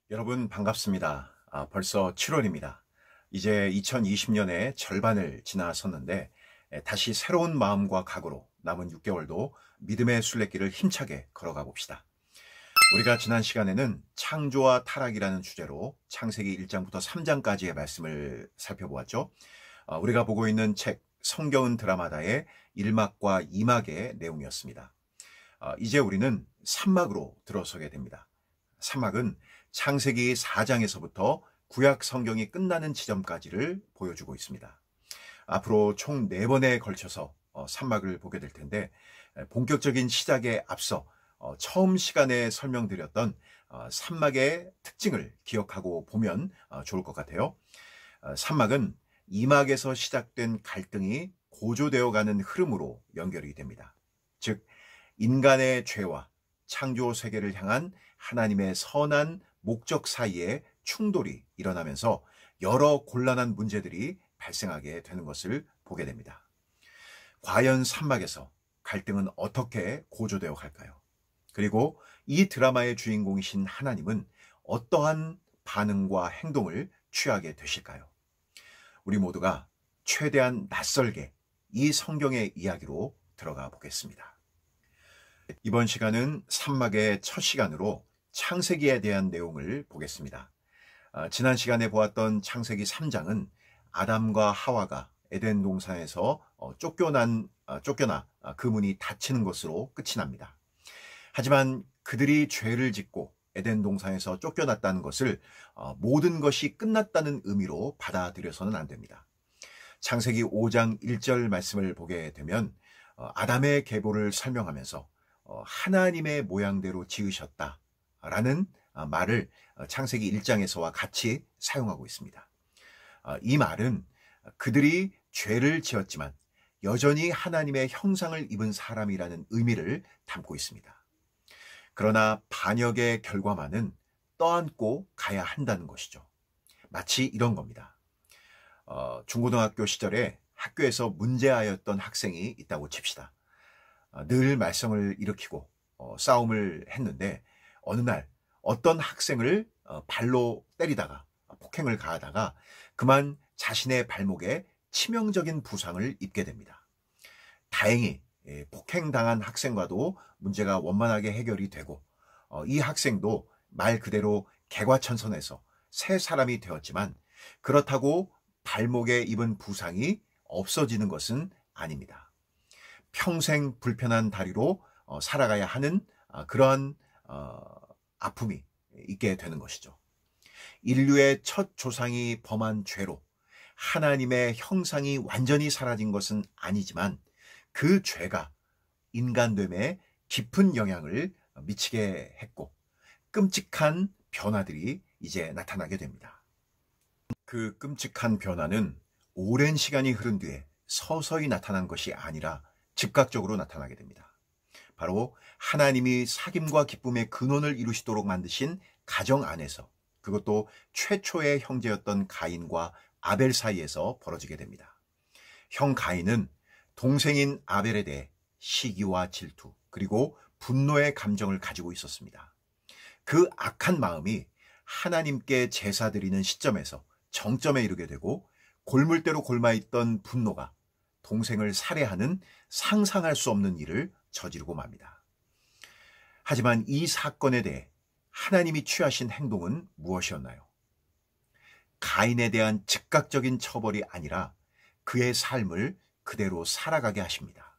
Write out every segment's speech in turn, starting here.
여러분 반갑습니다. 벌써 7월입니다. 이제 2020년의 절반을 지나섰는데 다시 새로운 마음과 각오로 남은 6개월도 믿음의 순례길을 힘차게 걸어가 봅시다. 우리가 지난 시간에는 창조와 타락이라는 주제로 창세기 1장부터 3장까지의 말씀을 살펴보았죠. 우리가 보고 있는 책 성경은 드라마다의 1막과 2막의 내용이었습니다. 이제 우리는 3막으로 들어서게 됩니다. 3막은 창세기 4장에서부터 구약 성경이 끝나는 지점까지를 보여주고 있습니다. 앞으로 총 4번에 걸쳐서 3막을 보게 될 텐데 본격적인 시작에 앞서 처음 시간에 설명드렸던 3막의 특징을 기억하고 보면 좋을 것 같아요. 3막은 2막에서 시작된 갈등이 고조되어가는 흐름으로 연결이 됩니다. 즉 인간의 죄와 창조 세계를 향한 하나님의 선한 목적 사이에 충돌이 일어나면서 여러 곤란한 문제들이 발생하게 되는 것을 보게 됩니다. 과연 3막에서 갈등은 어떻게 고조되어 갈까요? 그리고 이 드라마의 주인공이신 하나님은 어떠한 반응과 행동을 취하게 되실까요? 우리 모두가 최대한 낯설게 이 성경의 이야기로 들어가 보겠습니다. 이번 시간은 3막의 첫 시간으로 창세기에 대한 내용을 보겠습니다. 지난 시간에 보았던 창세기 3장은 아담과 하와가 에덴 동산에서 쫓겨나 그 문이 닫히는 것으로 끝이 납니다. 하지만 그들이 죄를 짓고 에덴 동산에서 쫓겨났다는 것을 모든 것이 끝났다는 의미로 받아들여서는 안 됩니다. 창세기 5장 1절 말씀을 보게 되면 아담의 계보를 설명하면서 하나님의 모양대로 지으셨다라는 말을 창세기 1장에서와 같이 사용하고 있습니다. 이 말은 그들이 죄를 지었지만 여전히 하나님의 형상을 입은 사람이라는 의미를 담고 있습니다. 그러나 반역의 결과만은 떠안고 가야 한다는 것이죠. 마치 이런 겁니다. 중고등학교 시절에 학교에서 문제아였던 학생이 있다고 칩시다. 늘 말썽을 일으키고 싸움을 했는데 어느 날 어떤 학생을 발로 때리다가 폭행을 가하다가 그만 자신의 발목에 치명적인 부상을 입게 됩니다. 다행히 폭행당한 학생과도 문제가 원만하게 해결이 되고 이 학생도 말 그대로 개과천선해서 새 사람이 되었지만 그렇다고 발목에 입은 부상이 없어지는 것은 아닙니다. 평생 불편한 다리로 살아가야 하는 그러한 아픔이 있게 되는 것이죠. 인류의 첫 조상이 범한 죄로 하나님의 형상이 완전히 사라진 것은 아니지만 그 죄가 인간됨에 깊은 영향을 미치게 했고 끔찍한 변화들이 이제 나타나게 됩니다. 그 끔찍한 변화는 오랜 시간이 흐른 뒤에 서서히 나타난 것이 아니라 즉각적으로 나타나게 됩니다. 바로 하나님이 사귐과 기쁨의 근원을 이루시도록 만드신 가정 안에서, 그것도 최초의 형제였던 가인과 아벨 사이에서 벌어지게 됩니다. 형 가인은 동생인 아벨에 대해 시기와 질투 그리고 분노의 감정을 가지고 있었습니다. 그 악한 마음이 하나님께 제사 드리는 시점에서 정점에 이르게 되고 골물대로 골마있던 분노가 동생을 살해하는 상상할 수 없는 일을 저지르고 맙니다. 하지만 이 사건에 대해 하나님이 취하신 행동은 무엇이었나요? 가인에 대한 즉각적인 처벌이 아니라 그의 삶을 그대로 살아가게 하십니다.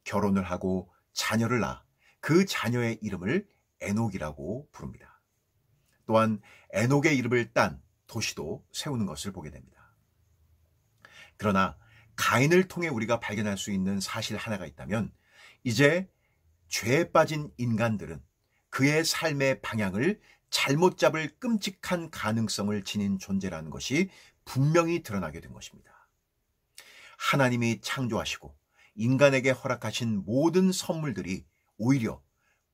결혼을 하고 자녀를 낳아 그 자녀의 이름을 에녹이라고 부릅니다. 또한 에녹의 이름을 딴 도시도 세우는 것을 보게 됩니다. 그러나 가인을 통해 우리가 발견할 수 있는 사실 하나가 있다면 이제 죄에 빠진 인간들은 그의 삶의 방향을 잘못 잡을 끔찍한 가능성을 지닌 존재라는 것이 분명히 드러나게 된 것입니다. 하나님이 창조하시고 인간에게 허락하신 모든 선물들이 오히려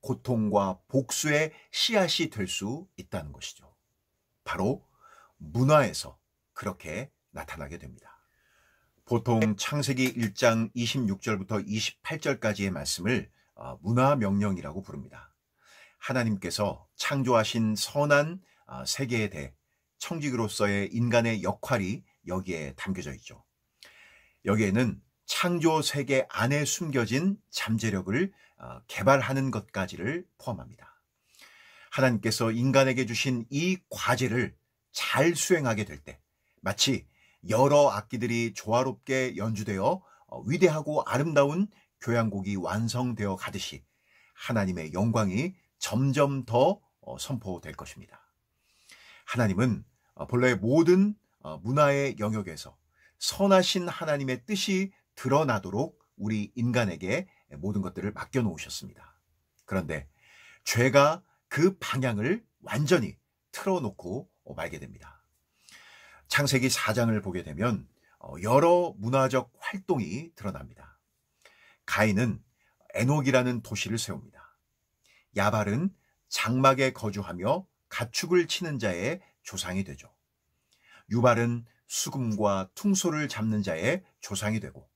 고통과 복수의 씨앗이 될 수 있다는 것이죠. 바로 문화에서 그렇게 나타나게 됩니다. 보통 창세기 1장 26절부터 28절까지의 말씀을 문화 명령이라고 부릅니다. 하나님께서 창조하신 선한 세계에 대해 청지기로서의 인간의 역할이 여기에 담겨져 있죠. 여기에는 창조 세계 안에 숨겨진 잠재력을 개발하는 것까지를 포함합니다. 하나님께서 인간에게 주신 이 과제를 잘 수행하게 될 때 마치 여러 악기들이 조화롭게 연주되어 위대하고 아름다운 교향곡이 완성되어 가듯이 하나님의 영광이 점점 더 선포될 것입니다. 하나님은 본래 모든 문화의 영역에서 선하신 하나님의 뜻이 드러나도록 우리 인간에게 모든 것들을 맡겨놓으셨습니다. 그런데 죄가 그 방향을 완전히 틀어놓고 말게 됩니다. 창세기 4장을 보게 되면 여러 문화적 활동이 드러납니다. 가인은 에녹이라는 도시를 세웁니다. 야발은 장막에 거주하며 가축을 치는 자의 조상이 되죠. 유발은 수금과 퉁소를 잡는 자의 조상이 되고,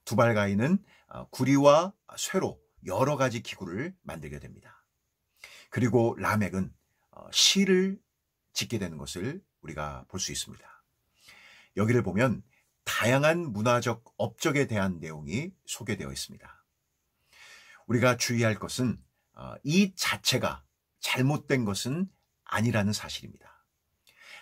두발가인은 구리와 쇠로 여러 가지 기구를 만들게 됩니다. 그리고 라멕은 시를 짓게 되는 것을 우리가 볼 수 있습니다. 여기를 보면 다양한 문화적 업적에 대한 내용이 소개되어 있습니다. 우리가 주의할 것은 이 자체가 잘못된 것은 아니라는 사실입니다.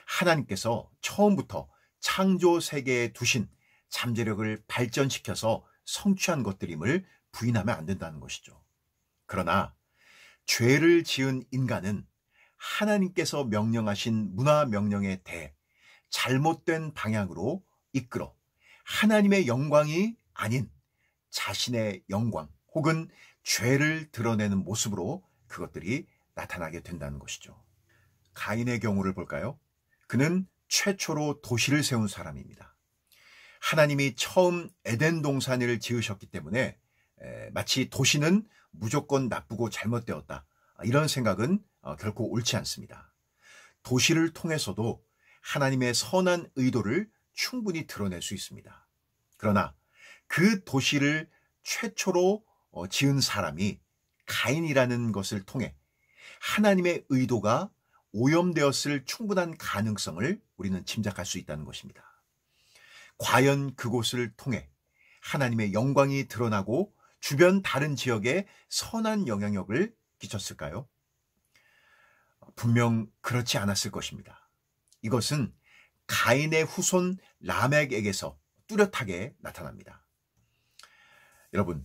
하나님께서 처음부터 창조 세계에 두신 잠재력을 발전시켜서 성취한 것들임을 부인하면 안 된다는 것이죠. 그러나 죄를 지은 인간은 하나님께서 명령하신 문화 명령에 대해 잘못된 방향으로 이끌어 하나님의 영광이 아닌 자신의 영광 혹은 죄를 드러내는 모습으로 그것들이 나타나게 된다는 것이죠. 가인의 경우를 볼까요? 그는 최초로 도시를 세운 사람입니다. 하나님이 처음 에덴 동산을 지으셨기 때문에 마치 도시는 무조건 나쁘고 잘못되었다, 이런 생각은 결코 옳지 않습니다. 도시를 통해서도 하나님의 선한 의도를 충분히 드러낼 수 있습니다. 그러나 그 도시를 최초로 지은 사람이 가인이라는 것을 통해 하나님의 의도가 오염되었을 충분한 가능성을 우리는 짐작할 수 있다는 것입니다. 과연 그곳을 통해 하나님의 영광이 드러나고 주변 다른 지역에 선한 영향력을 끼쳤을까요? 분명 그렇지 않았을 것입니다. 이것은 가인의 후손 라멕에게서 뚜렷하게 나타납니다. 여러분,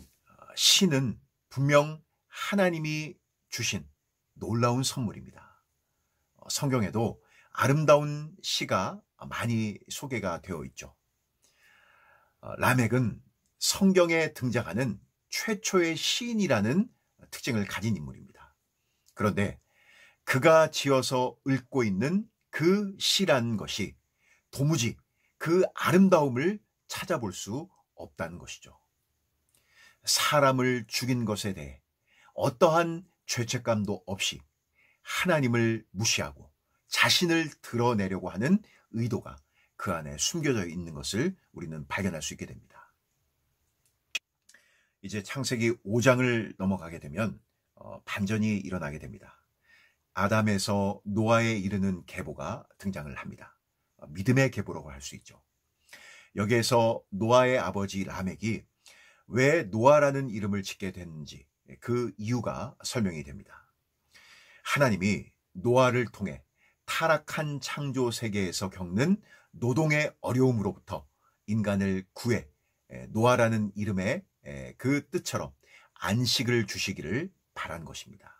시는 분명 하나님이 주신 놀라운 선물입니다. 성경에도 아름다운 시가 많이 소개가 되어 있죠. 라멕은 성경에 등장하는 최초의 시인이라는 특징을 가진 인물입니다. 그런데 그가 지어서 읊고 있는 그 시라는 것이 도무지 그 아름다움을 찾아볼 수 없다는 것이죠. 사람을 죽인 것에 대해 어떠한 죄책감도 없이 하나님을 무시하고 자신을 드러내려고 하는 의도가 그 안에 숨겨져 있는 것을 우리는 발견할 수 있게 됩니다. 이제 창세기 5장을 넘어가게 되면 반전이 일어나게 됩니다. 아담에서 노아에 이르는 계보가 등장을 합니다. 믿음의 계보라고 할 수 있죠. 여기에서 노아의 아버지 라멕이 왜 노아라는 이름을 짓게 됐는지 그 이유가 설명이 됩니다. 하나님이 노아를 통해 타락한 창조 세계에서 겪는 노동의 어려움으로부터 인간을 구해 노아라는 이름의 그 뜻처럼 안식을 주시기를 바란 것입니다.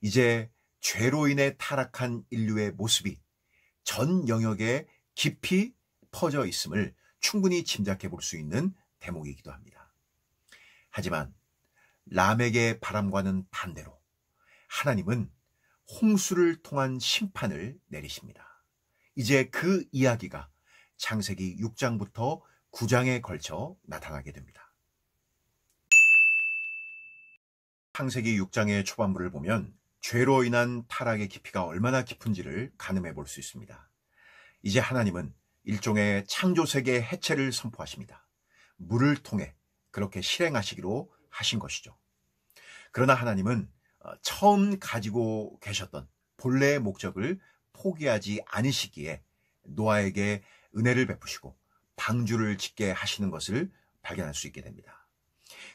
이제 죄로 인해 타락한 인류의 모습이 전 영역에 깊이 퍼져 있음을 충분히 짐작해 볼 수 있는 대목이기도 합니다. 하지만 라멕의 바람과는 반대로 하나님은 홍수를 통한 심판을 내리십니다. 이제 그 이야기가 창세기 6장부터 9장에 걸쳐 나타나게 됩니다. 창세기 6장의 초반부를 보면 죄로 인한 타락의 깊이가 얼마나 깊은지를 가늠해 볼 수 있습니다. 이제 하나님은 일종의 창조세계의 해체를 선포하십니다. 물을 통해 그렇게 실행하시기로 하신 것이죠. 그러나 하나님은 처음 가지고 계셨던 본래의 목적을 포기하지 않으시기에 노아에게 은혜를 베푸시고 방주를 짓게 하시는 것을 발견할 수 있게 됩니다.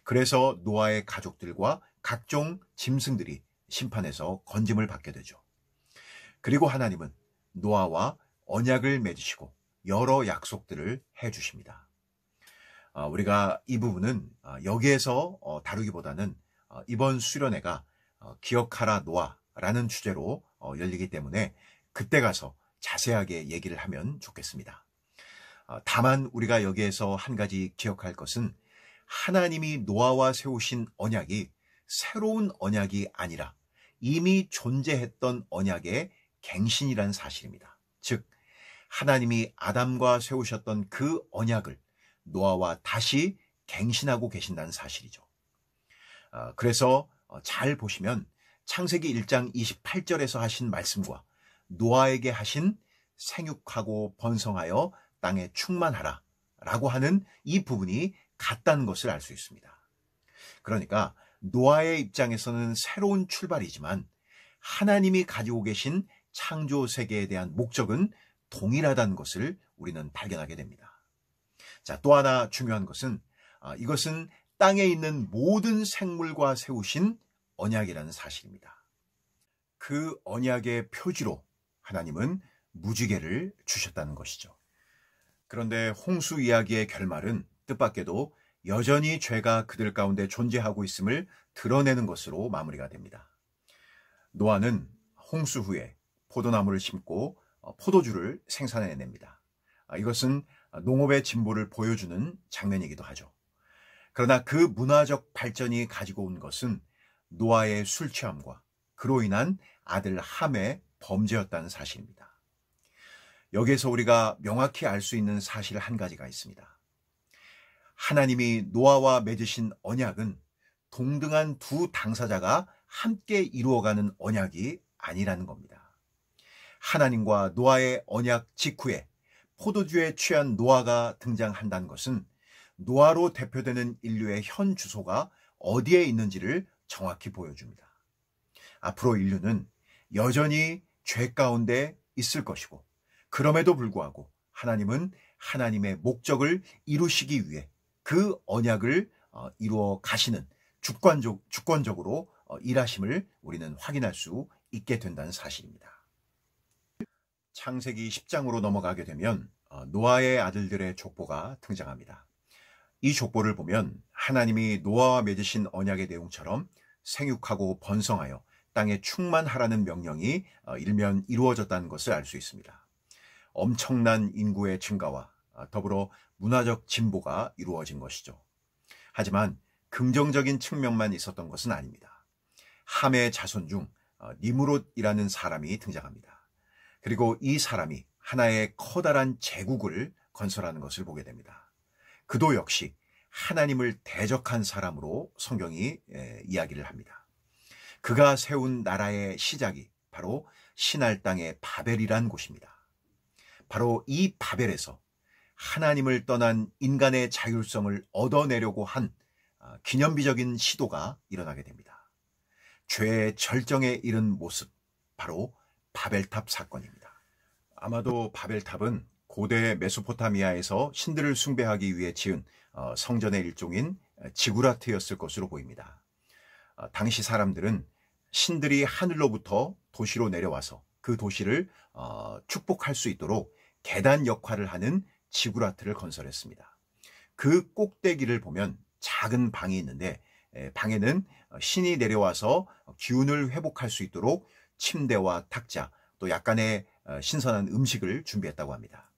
그래서 노아의 가족들과 각종 짐승들이 심판에서 건짐을 받게 되죠. 그리고 하나님은 노아와 언약을 맺으시고 여러 약속들을 해주십니다. 우리가 이 부분은 여기에서 다루기보다는 이번 수련회가 기억하라 노아라는 주제로 열리기 때문에 그때 가서 자세하게 얘기를 하면 좋겠습니다. 다만 우리가 여기에서 한 가지 기억할 것은 하나님이 노아와 세우신 언약이 새로운 언약이 아니라 이미 존재했던 언약의 갱신이라는 사실입니다. 즉 하나님이 아담과 세우셨던 그 언약을 노아와 다시 갱신하고 계신다는 사실이죠. 그래서 잘 보시면 창세기 1장 28절에서 하신 말씀과 노아에게 하신 생육하고 번성하여 땅에 충만하라 라고 하는 이 부분이 같다는 것을 알 수 있습니다. 그러니까 노아의 입장에서는 새로운 출발이지만 하나님이 가지고 계신 창조 세계에 대한 목적은 동일하다는 것을 우리는 발견하게 됩니다. 자, 또 하나 중요한 것은 이것은 땅에 있는 모든 생물과 세우신 언약이라는 사실입니다. 그 언약의 표지로 하나님은 무지개를 주셨다는 것이죠. 그런데 홍수 이야기의 결말은 뜻밖에도 여전히 죄가 그들 가운데 존재하고 있음을 드러내는 것으로 마무리가 됩니다. 노아는 홍수 후에 포도나무를 심고 포도주를 생산해냅니다. 이것은 농업의 진보를 보여주는 장면이기도 하죠. 그러나 그 문화적 발전이 가지고 온 것은 노아의 술 취함과 그로 인한 아들 함의 범죄였다는 사실입니다. 여기에서 우리가 명확히 알 수 있는 사실 한 가지가 있습니다. 하나님이 노아와 맺으신 언약은 동등한 두 당사자가 함께 이루어가는 언약이 아니라는 겁니다. 하나님과 노아의 언약 직후에 포도주에 취한 노아가 등장한다는 것은 노아로 대표되는 인류의 현 주소가 어디에 있는지를 정확히 보여줍니다. 앞으로 인류는 여전히 죄 가운데 있을 것이고 그럼에도 불구하고 하나님은 하나님의 목적을 이루시기 위해 그 언약을 이루어 가시는 주권적으로 일하심을 우리는 확인할 수 있게 된다는 사실입니다. 창세기 10장으로 넘어가게 되면 노아의 아들들의 족보가 등장합니다. 이 족보를 보면 하나님이 노아와 맺으신 언약의 내용처럼 생육하고 번성하여 땅에 충만하라는 명령이 일면 이루어졌다는 것을 알 수 있습니다. 엄청난 인구의 증가와 더불어 문화적 진보가 이루어진 것이죠. 하지만 긍정적인 측면만 있었던 것은 아닙니다. 함의 자손 중 니므롯이라는 사람이 등장합니다. 그리고 이 사람이 하나의 커다란 제국을 건설하는 것을 보게 됩니다. 그도 역시 하나님을 대적한 사람으로 성경이 이야기를 합니다. 그가 세운 나라의 시작이 바로 신할 땅의 바벨이란 곳입니다. 바로 이 바벨에서 하나님을 떠난 인간의 자율성을 얻어내려고 한 기념비적인 시도가 일어나게 됩니다. 죄의 절정에 이른 모습, 바로 바벨탑 사건입니다. 아마도 바벨탑은 고대 메소포타미아에서 신들을 숭배하기 위해 지은 성전의 일종인 지구라트였을 것으로 보입니다. 당시 사람들은 신들이 하늘로부터 도시로 내려와서 그 도시를 축복할 수 있도록 계단 역할을 하는 지구라트를 건설했습니다. 그 꼭대기를 보면 작은 방이 있는데 방에는 신이 내려와서 기운을 회복할 수 있도록 침대와 탁자 또 약간의 신선한 음식을 준비했다고 합니다.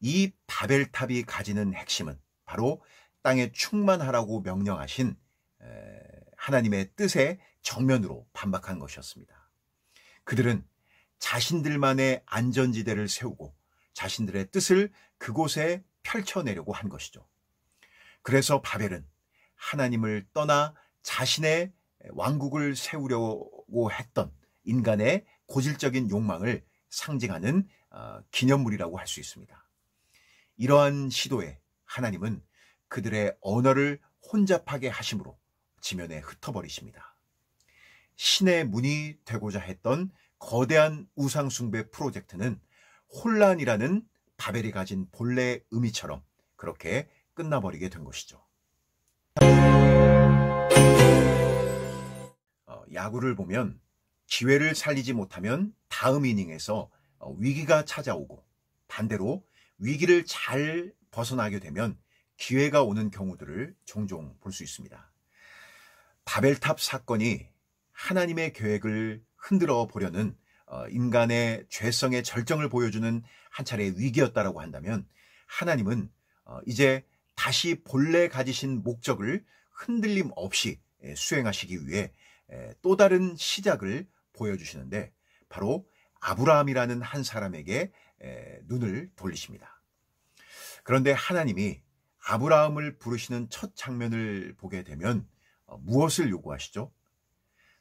이 바벨탑이 가지는 핵심은 바로 땅에 충만하라고 명령하신 하나님의 뜻에 정면으로 반박한 것이었습니다. 그들은 자신들만의 안전지대를 세우고 자신들의 뜻을 그곳에 펼쳐내려고 한 것이죠. 그래서 바벨은 하나님을 떠나 자신의 왕국을 세우려고 했던 인간의 고질적인 욕망을 상징하는 기념물이라고 할 수 있습니다. 이러한 시도에 하나님은 그들의 언어를 혼잡하게 하심으로 지면에 흩어버리십니다. 신의 문이 되고자 했던 거대한 우상숭배 프로젝트는 혼란이라는 바벨이 가진 본래 의미처럼 그렇게 끝나버리게 된 것이죠. 야구를 보면 기회를 살리지 못하면 다음 이닝에서 위기가 찾아오고, 반대로 위기를 잘 벗어나게 되면 기회가 오는 경우들을 종종 볼 수 있습니다. 바벨탑 사건이 하나님의 계획을 흔들어 보려는 인간의 죄성의 절정을 보여주는 한 차례의 위기였다라고 한다면, 하나님은 이제 다시 본래 가지신 목적을 흔들림 없이 수행하시기 위해 또 다른 시작을 보여주시는데, 바로 아브라함이라는 한 사람에게 눈을 돌리십니다. 그런데 하나님이 아브라함을 부르시는 첫 장면을 보게 되면 무엇을 요구하시죠?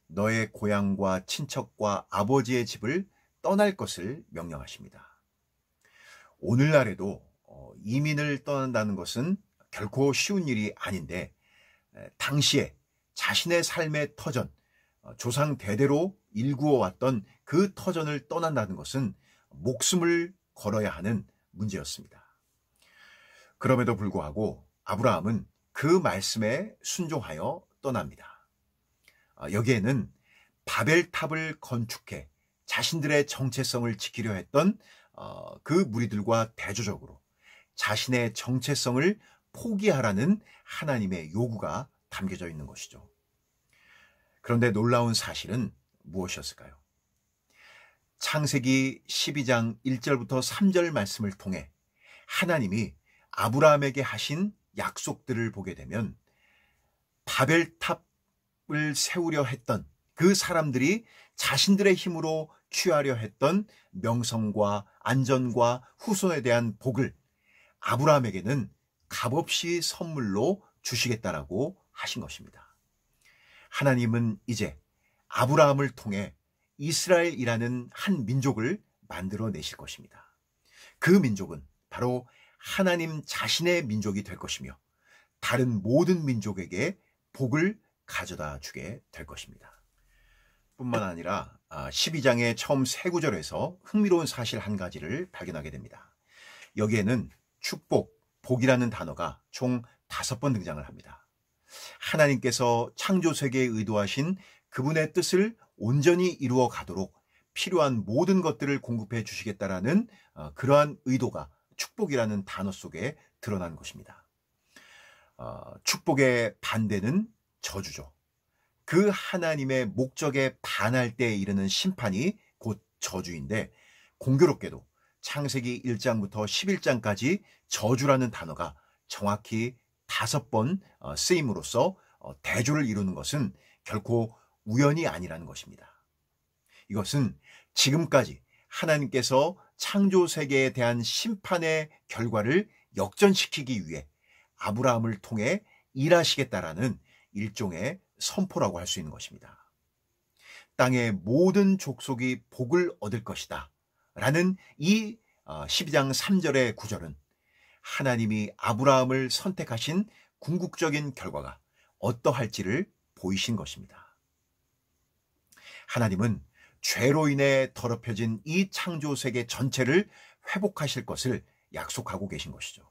너의 고향과 친척과 아버지의 집을 떠날 것을 명령하십니다. 오늘날에도 이민을 떠난다는 것은 결코 쉬운 일이 아닌데, 당시에 자신의 삶의 터전, 조상 대대로 일구어 왔던 그 터전을 떠난다는 것은 목숨을 걸어야 하는 문제였습니다. 그럼에도 불구하고 아브라함은 그 말씀에 순종하여 떠납니다. 여기에는 바벨탑을 건축해 자신들의 정체성을 지키려 했던 그 무리들과 대조적으로 자신의 정체성을 포기하라는 하나님의 요구가 담겨져 있는 것이죠. 그런데 놀라운 사실은 무엇이었을까요? 창세기 12장 1절부터 3절 말씀을 통해 하나님이 아브라함에게 하신 약속들을 보게 되면, 바벨탑을 세우려 했던 그 사람들이 자신들의 힘으로 취하려 했던 명성과 안전과 후손에 대한 복을 아브라함에게는 값없이 선물로 주시겠다라고 하신 것입니다. 하나님은 이제 아브라함을 통해 이스라엘이라는 한 민족을 만들어내실 것입니다. 그 민족은 바로 하나님 자신의 민족이 될 것이며, 다른 모든 민족에게 복을 가져다 주게 될 것입니다. 뿐만 아니라 12장의 처음 세 구절에서 흥미로운 사실 한 가지를 발견하게 됩니다. 여기에는 축복, 복이라는 단어가 총 5번 등장을 합니다. 하나님께서 창조 세계에 의도하신 그분의 뜻을 온전히 이루어 가도록 필요한 모든 것들을 공급해 주시겠다라는 그러한 의도가 축복이라는 단어 속에 드러난 것입니다. 축복의 반대는 저주죠. 그 하나님의 목적에 반할 때에 이르는 심판이 곧 저주인데, 공교롭게도 창세기 1장부터 11장까지 저주라는 단어가 정확히 5번 쓰임으로써 대조를 이루는 것은 결코 우연이 아니라는 것입니다. 이것은 지금까지 하나님께서 창조 세계에 대한 심판의 결과를 역전시키기 위해 아브라함을 통해 일하시겠다라는 일종의 선포라고 할 수 있는 것입니다. 땅의 모든 족속이 복을 얻을 것이다 라는 이 12장 3절의 구절은 하나님이 아브라함을 선택하신 궁극적인 결과가 어떠할지를 보이신 것입니다. 하나님은 죄로 인해 더럽혀진 이 창조 세계 전체를 회복하실 것을 약속하고 계신 것이죠.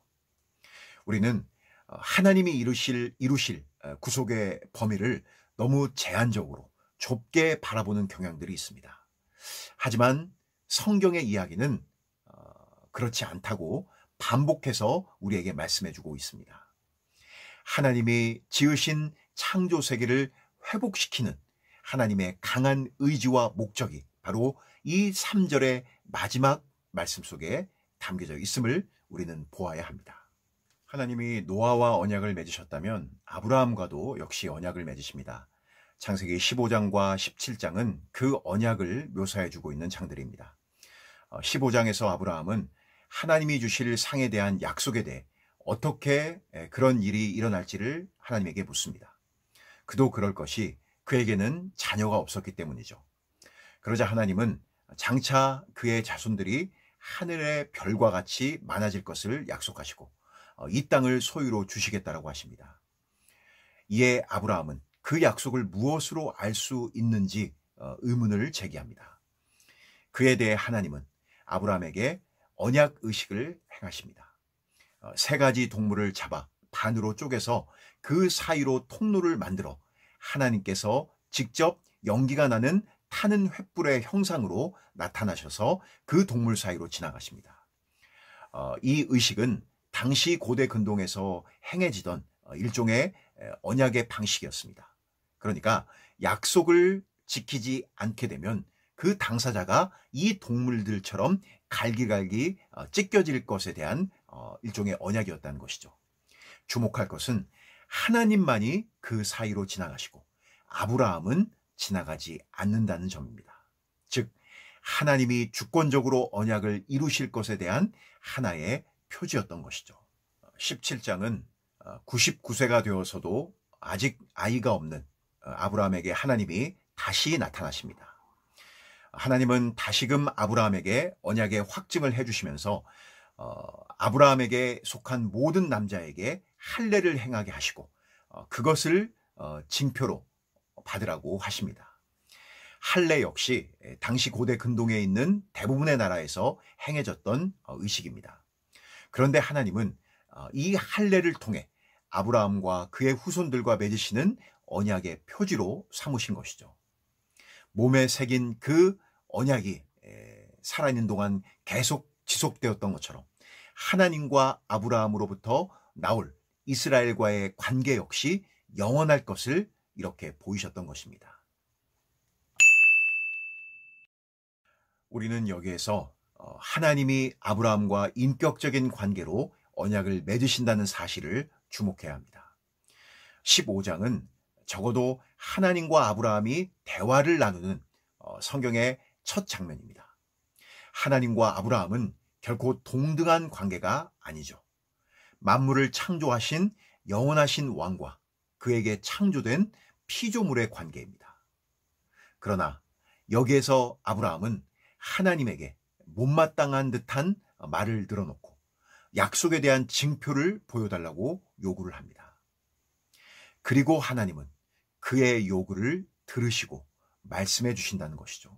우리는 하나님이 이루실 구속의 범위를 너무 제한적으로 좁게 바라보는 경향들이 있습니다. 하지만 성경의 이야기는 그렇지 않다고 반복해서 우리에게 말씀해주고 있습니다. 하나님이 지으신 창조 세계를 회복시키는 하나님의 강한 의지와 목적이 바로 이 3절의 마지막 말씀 속에 담겨져 있음을 우리는 보아야 합니다. 하나님이 노아와 언약을 맺으셨다면 아브라함과도 역시 언약을 맺으십니다. 창세기 15장과 17장은 그 언약을 묘사해주고 있는 장들입니다. 15장에서 아브라함은 하나님이 주실 상에 대한 약속에 대해 어떻게 그런 일이 일어날지를 하나님에게 묻습니다. 그도 그럴 것이 그에게는 자녀가 없었기 때문이죠. 그러자 하나님은 장차 그의 자손들이 하늘의 별과 같이 많아질 것을 약속하시고 이 땅을 소유로 주시겠다라고 하십니다. 이에 아브라함은 그 약속을 무엇으로 알 수 있는지 의문을 제기합니다. 그에 대해 하나님은 아브라함에게 언약 의식을 행하십니다. 세 가지 동물을 잡아 반으로 쪼개서 그 사이로 통로를 만들어 하나님께서 직접 연기가 나는 타는 횃불의 형상으로 나타나셔서 그 동물 사이로 지나가십니다. 이 의식은 당시 고대 근동에서 행해지던 일종의 언약의 방식이었습니다. 그러니까 약속을 지키지 않게 되면 그 당사자가 이 동물들처럼 갈기갈기 찢겨질 것에 대한 일종의 언약이었다는 것이죠. 주목할 것은 하나님만이 그 사이로 지나가시고 아브라함은 지나가지 않는다는 점입니다. 즉 하나님이 주권적으로 언약을 이루실 것에 대한 하나의 표지였던 것이죠. 17장은 99세가 되어서도 아직 아이가 없는 아브라함에게 하나님이 다시 나타나십니다. 하나님은 다시금 아브라함에게 언약의 확증을 해주시면서 아브라함에게 속한 모든 남자에게 할례를 행하게 하시고 그것을 징표로 받으라고 하십니다. 할례 역시 당시 고대 근동에 있는 대부분의 나라에서 행해졌던 의식입니다. 그런데 하나님은 이 할례를 통해 아브라함과 그의 후손들과 맺으시는 언약의 표지로 삼으신 것이죠. 몸에 새긴 그 언약이 살아있는 동안 계속 지속되었던 것처럼 하나님과 아브라함으로부터 나올 이스라엘과의 관계 역시 영원할 것을 이렇게 보이셨던 것입니다. 우리는 여기에서 하나님이 아브라함과 인격적인 관계로 언약을 맺으신다는 사실을 주목해야 합니다. 15장은 적어도 하나님과 아브라함이 대화를 나누는 성경의 첫 장면입니다. 하나님과 아브라함은 결코 동등한 관계가 아니죠. 만물을 창조하신 영원하신 왕과 그에게 창조된 피조물의 관계입니다. 그러나 여기에서 아브라함은 하나님에게 못마땅한 듯한 말을 늘어놓고 약속에 대한 징표를 보여달라고 요구를 합니다. 그리고 하나님은 그의 요구를 들으시고 말씀해 주신다는 것이죠.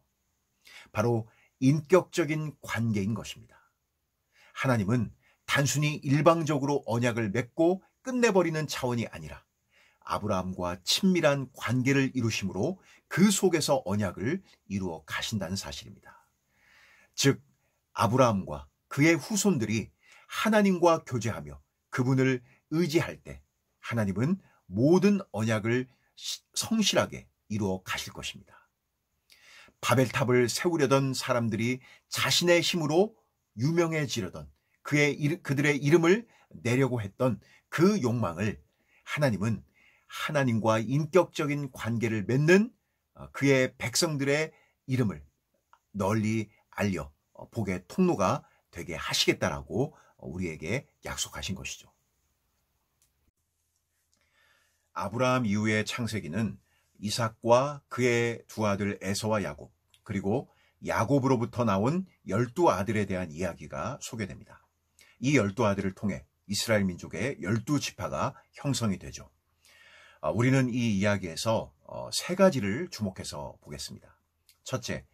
바로 인격적인 관계인 것입니다. 하나님은 단순히 일방적으로 언약을 맺고 끝내버리는 차원이 아니라 아브라함과 친밀한 관계를 이루심으로 그 속에서 언약을 이루어 가신다는 사실입니다. 즉 아브라함과 그의 후손들이 하나님과 교제하며 그분을 의지할 때 하나님은 모든 언약을 성실하게 이루어 가실 것입니다. 바벨탑을 세우려던 사람들이 자신의 힘으로 유명해지려던 그들의 이름을 내려고 했던 그 욕망을 하나님은 하나님과 인격적인 관계를 맺는 그의 백성들의 이름을 널리 알려 복의 통로가 되게 하시겠다라고 우리에게 약속하신 것이죠. 아브라함 이후의 창세기는 이삭과 그의 두 아들 에서와 야곱, 그리고 야곱으로부터 나온 12아들에 대한 이야기가 소개됩니다. 이 12아들을 통해 이스라엘 민족의 12지파가 형성이 되죠. 우리는 이 이야기에서 세 가지를 주목해서 보겠습니다. 첫째,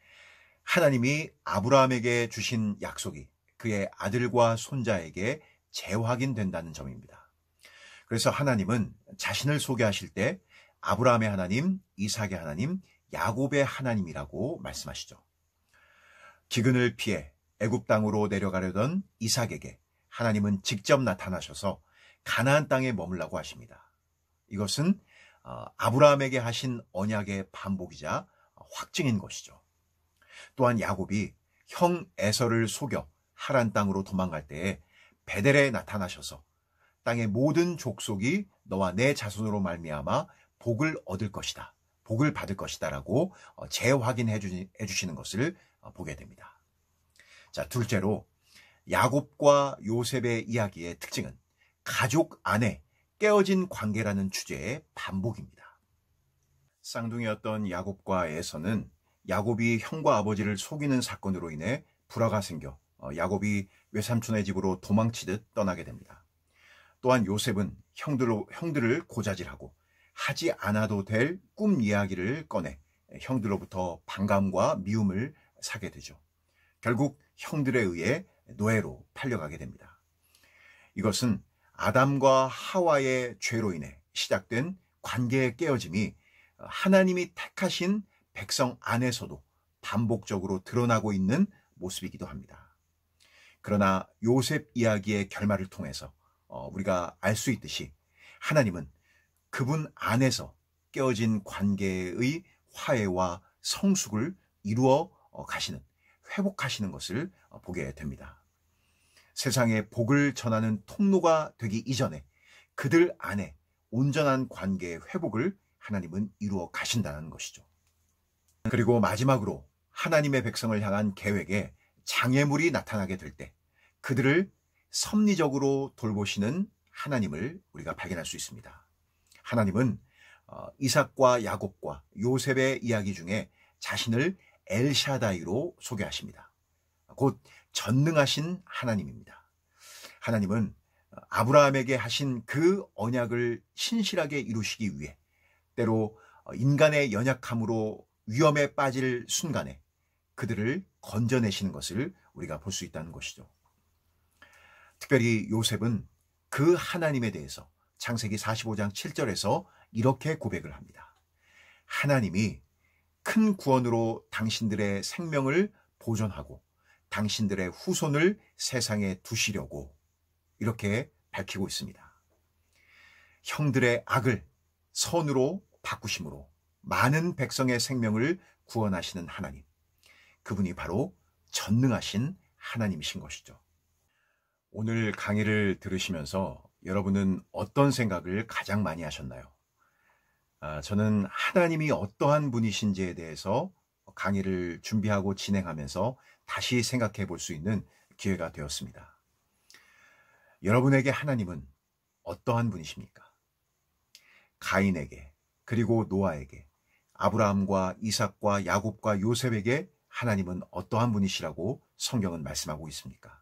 하나님이 아브라함에게 주신 약속이 그의 아들과 손자에게 재확인된다는 점입니다. 그래서 하나님은 자신을 소개하실 때 아브라함의 하나님, 이삭의 하나님, 야곱의 하나님이라고 말씀하시죠. 기근을 피해 애굽 땅으로 내려가려던 이삭에게 하나님은 직접 나타나셔서 가나안 땅에 머물라고 하십니다. 이것은 아브라함에게 하신 언약의 반복이자 확증인 것이죠. 또한 야곱이 형 에서를 속여 하란 땅으로 도망갈 때에 베델에 나타나셔서 땅의 모든 족속이 너와 내 자손으로 말미암아 복을 얻을 것이다, 복을 받을 것이다 라고 재확인해 주시는 것을 보게 됩니다. 자, 둘째로 야곱과 요셉의 이야기의 특징은 가족 안에 깨어진 관계라는 주제의 반복입니다. 쌍둥이였던 야곱과 에서는 야곱이 형과 아버지를 속이는 사건으로 인해 불화가 생겨 야곱이 외삼촌의 집으로 도망치듯 떠나게 됩니다. 또한 요셉은 형들을 고자질하고 하지 않아도 될 꿈 이야기를 꺼내 형들로부터 반감과 미움을 사게 되죠. 결국 형들에 의해 노예로 팔려가게 됩니다. 이것은 아담과 하와의 죄로 인해 시작된 관계의 깨어짐이 하나님이 택하신 백성 안에서도 반복적으로 드러나고 있는 모습이기도 합니다. 그러나 요셉 이야기의 결말을 통해서 우리가 알 수 있듯이 하나님은 그분 안에서 깨어진 관계의 화해와 성숙을 이루어 가시는, 회복하시는 것을 보게 됩니다. 세상에 복을 전하는 통로가 되기 이전에 그들 안에 온전한 관계의 회복을 하나님은 이루어 가신다는 것이죠. 그리고 마지막으로 하나님의 백성을 향한 계획에 장애물이 나타나게 될 때 그들을 섭리적으로 돌보시는 하나님을 우리가 발견할 수 있습니다. 하나님은 이삭과 야곱과 요셉의 이야기 중에 자신을 엘샤다이로 소개하십니다. 곧 전능하신 하나님입니다. 하나님은 아브라함에게 하신 그 언약을 신실하게 이루시기 위해 때로 인간의 연약함으로 위험에 빠질 순간에 그들을 건져내시는 것을 우리가 볼 수 있다는 것이죠. 특별히 요셉은 그 하나님에 대해서 창세기 45장 7절에서 이렇게 고백을 합니다. 하나님이 큰 구원으로 당신들의 생명을 보존하고 당신들의 후손을 세상에 두시려고 이렇게 밝히고 있습니다. 형들의 악을 선으로 바꾸심으로 많은 백성의 생명을 구원하시는 하나님, 그분이 바로 전능하신 하나님이신 것이죠. 오늘 강의를 들으시면서 여러분은 어떤 생각을 가장 많이 하셨나요? 저는 하나님이 어떠한 분이신지에 대해서 강의를 준비하고 진행하면서 다시 생각해 볼 수 있는 기회가 되었습니다. 여러분에게 하나님은 어떠한 분이십니까? 가인에게, 그리고 노아에게, 아브라함과 이삭과 야곱과 요셉에게 하나님은 어떠한 분이시라고 성경은 말씀하고 있습니까?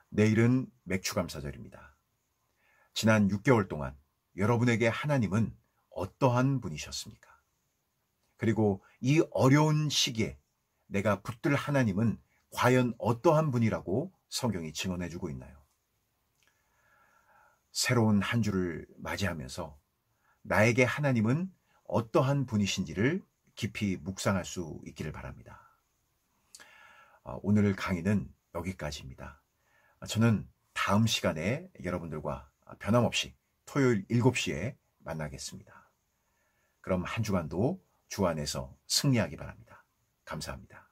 내일은 맥추감사절입니다. 지난 6개월 동안 여러분에게 하나님은 어떠한 분이셨습니까? 그리고 이 어려운 시기에 내가 붙들 하나님은 과연 어떠한 분이라고 성경이 증언해주고 있나요? 새로운 한 주를 맞이하면서 나에게 하나님은 어떠한 분이신지를 깊이 묵상할 수 있기를 바랍니다. 오늘 강의는 여기까지입니다. 저는 다음 시간에 여러분들과 변함없이 토요일 7시에 만나겠습니다. 그럼 한 주간도 주 안에서 승리하기 바랍니다. 감사합니다.